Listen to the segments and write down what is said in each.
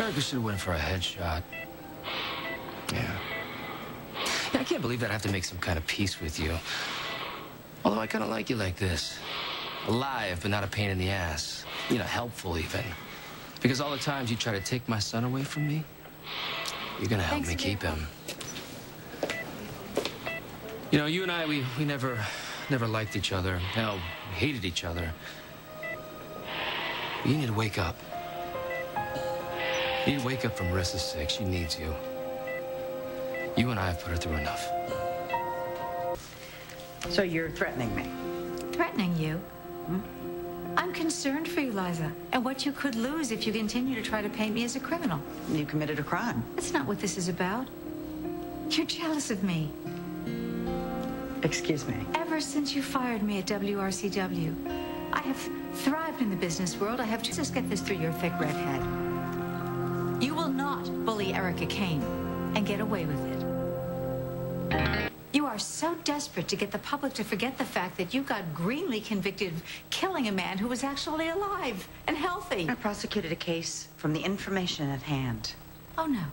Erica should have went for a headshot. Yeah. I can't believe that I have to make some kind of peace with you. Although I kind of like you like this. Alive, but not a pain in the ass. You know, helpful even. Because all the times you try to take my son away from me, you're gonna help me keep him. You know, you and I, we never liked each other. Hell, we hated each other. But you need to wake up. You need to wake up from restless sick. She needs you. You and I have put her through enough. So you're threatening me? Threatening you? Hmm? I'm concerned for you, Liza, and what you could lose if you continue to try to paint me as a criminal. You committed a crime. That's not what this is about. You're jealous of me. Excuse me. Ever since you fired me at WRCW, I have thrived in the business world. I have to just get this through your thick red head. You will not bully Erica Kane and get away with it. You are so desperate to get the public to forget the fact that you got greenly convicted of killing a man who was actually alive and healthy. I prosecuted a case from the information at hand. Oh, no.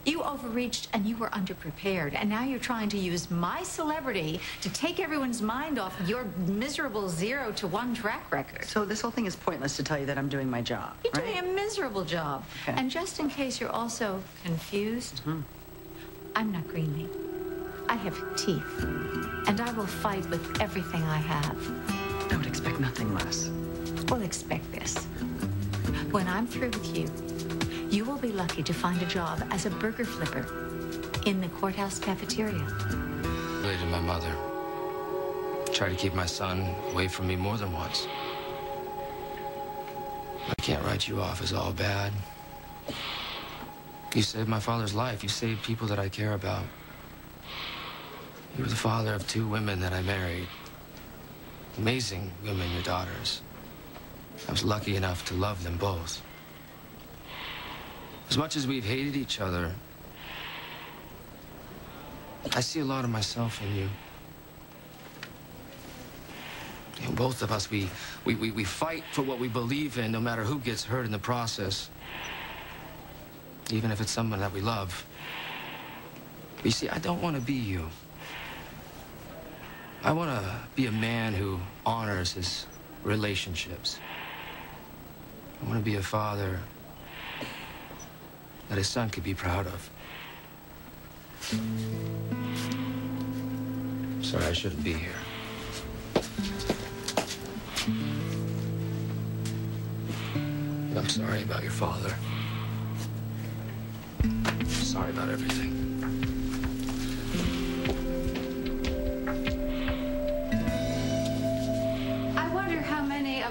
You overreached and you were underprepared, and now you're trying to use my celebrity to take everyone's mind off your miserable 0 to 1 track record. So this whole thing is pointless to tell you that I'm doing my job, You're right? doing a miserable job. Okay. And just in case you're also confused, I'm not greenly. I have teeth, and I will fight with everything I have. I would expect nothing less. Well, expect this. When I'm through with you, you will be lucky to find a job as a burger flipper in the courthouse cafeteria. Related my mother. Tried to keep my son away from me more than once. I can't write you off as all bad. You saved my father's life. You saved people that I care about. You were the father of 2 women that I married. Amazing women, your daughters. I was lucky enough to love them both. As much as we've hated each other, I see a lot of myself in you. You know, both of us, we fight for what we believe in, no matter who gets hurt in the process. Even if it's someone that we love. But you see, I don't want to be you. I want to be a man who honors his relationships. I want to be a father that his son could be proud of. Sorry, I shouldn't be here. I'm sorry about your father. Sorry about everything.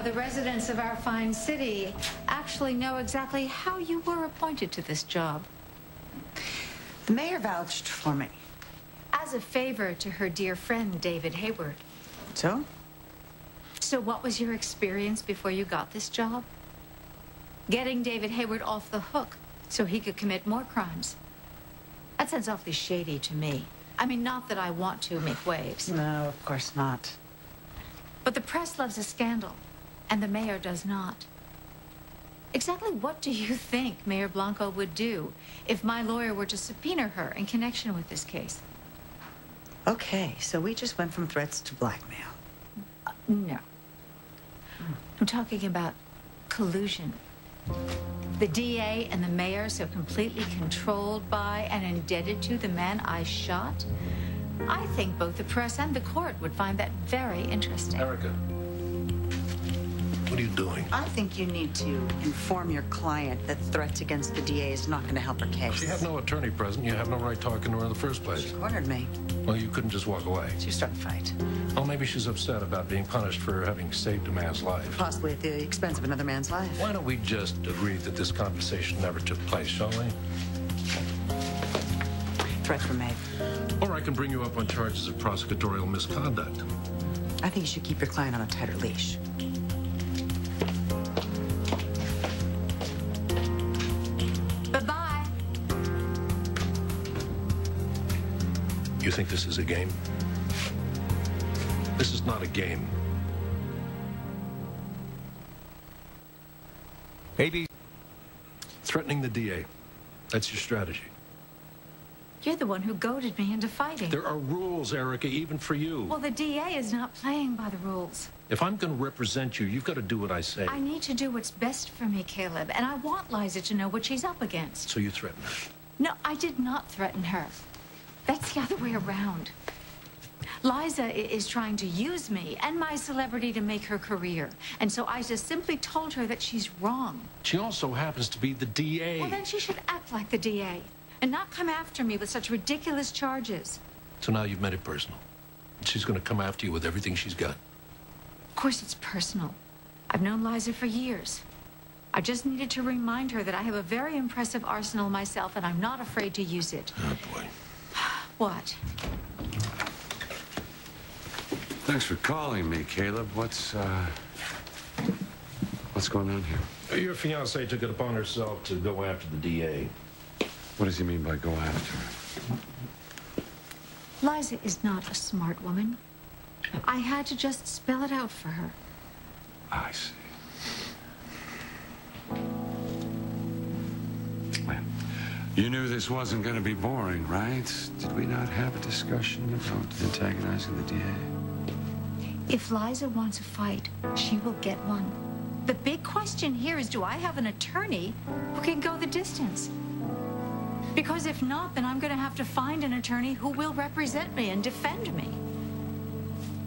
The residents of our fine city actually know exactly how you were appointed to this job. The mayor vouched for me. As a favor to her dear friend, David Hayward. So? So what was your experience before you got this job? Getting David Hayward off the hook so he could commit more crimes. That sounds awfully shady to me. I mean, not that I want to make waves. No, of course not. But the press loves a scandal. And the mayor does not. Exactly what do you think Mayor Blanco would do if my lawyer were to subpoena her in connection with this case? Okay, so we just went from threats to blackmail. No. I'm talking about collusion. The DA and the mayor so completely controlled by and indebted to the man I shot. I think both the press and the court would find that very interesting. Erica. What are you doing? I think you need to inform your client that threats against the DA is not going to help her case. She had no attorney present. You have no right talking to her in the first place. She cornered me. Well, you couldn't just walk away. She started a fight. Well, maybe she's upset about being punished for having saved a man's life. Possibly at the expense of another man's life. Why don't we just agree that this conversation never took place, shall we? Threats were made. Or I can bring you up on charges of prosecutorial misconduct. I think you should keep your client on a tighter leash. Bye-bye. You think this is a game? This is not a game. Threatening the DA. That's your strategy. You're the one who goaded me into fighting. There are rules, Erica, even for you. Well, the DA is not playing by the rules. If I'm going to represent you, you've got to do what I say. I need to do what's best for me, Caleb, and I want Liza to know what she's up against. So you threaten her. No, I did not threaten her. That's the other way around. Liza is trying to use me and my celebrity to make her career. And so I just simply told her that she's wrong. She also happens to be the DA. Well, then she should act like the DA and not come after me with such ridiculous charges. So now you've made it personal. She's going to come after you with everything she's got. Of course it's personal. I've known Liza for years. I just needed to remind her that I have a very impressive arsenal myself and I'm not afraid to use it. Oh, boy. What? Thanks for calling me, Caleb. What's going on here? Your fiancée took it upon herself to go after the DA. What does he mean by go after her? Liza is not a smart woman. I had to just spell it out for her. I see. Well, you knew this wasn't going to be boring, right? Did we not have a discussion about antagonizing the DA? If Liza wants a fight, she will get one. The big question here is, do I have an attorney who can go the distance? Because if not, then I'm going to have to find an attorney who will represent me and defend me.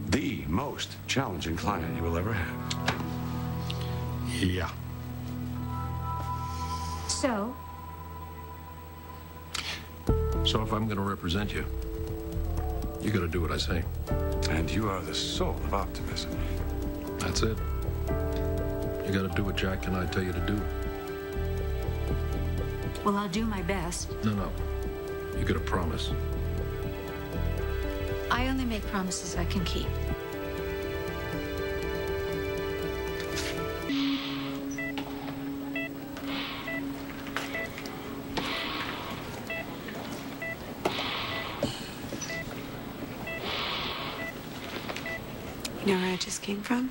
The most challenging client you will ever have. Yeah. So if I'm going to represent you, you got to do what I say. And you are the soul of optimism. That's it. You got to do what Jack and I tell you to do. well, I'll do my best. No. You got to promise. I only make promises I can keep. You know where I just came from?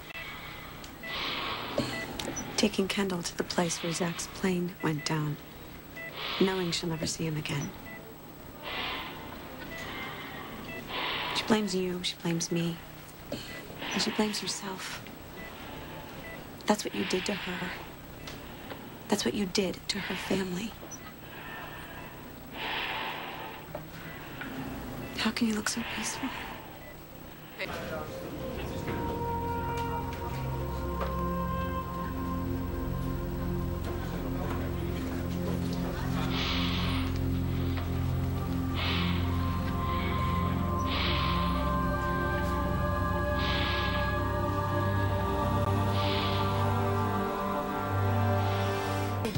Taking Kendall to the place where Zach's plane went down, knowing she'll never see him again. She blames you, she blames me, and she blames herself. That's what you did to her. That's what you did to her family. How can you look so peaceful?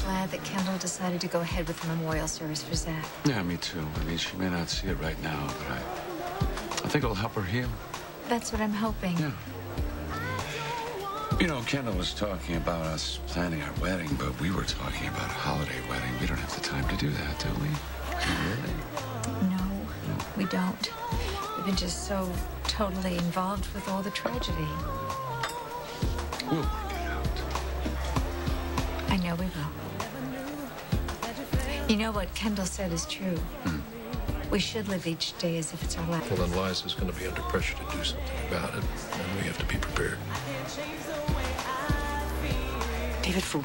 Glad that Kendall decided to go ahead with the memorial service for Zach. Yeah, me too. I mean, she may not see it right now, but I think it'll help her heal. That's what I'm hoping. Yeah. You know, Kendall was talking about us planning our wedding, but we were talking about a holiday wedding. We don't have the time to do that, do we? Really? No, we don't. We've been just so totally involved with all the tragedy. We'll work it out. I know we will. You know what Kendall said is true. We should live each day as if it's our last. Well, then Liza's going to be under pressure to do something about it, and we have to be prepared. David Fool.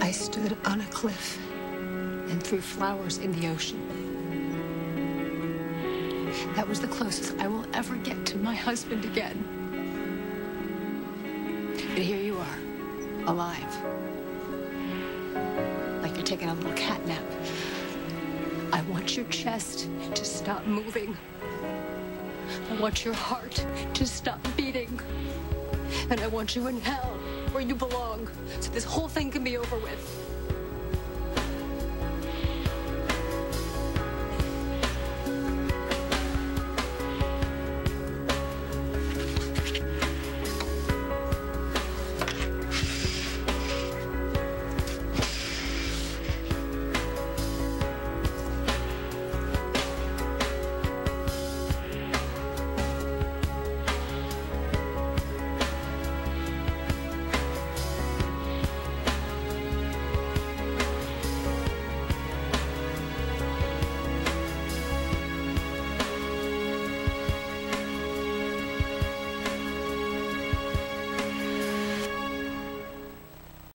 I stood on a cliff and threw flowers in the ocean. That was the closest I will ever get to my husband again. But here you are, alive. Like you're taking a little cat nap. I want your chest to stop moving. I want your heart to stop beating. And I want you in hell, where you belong, so this whole thing can be over with.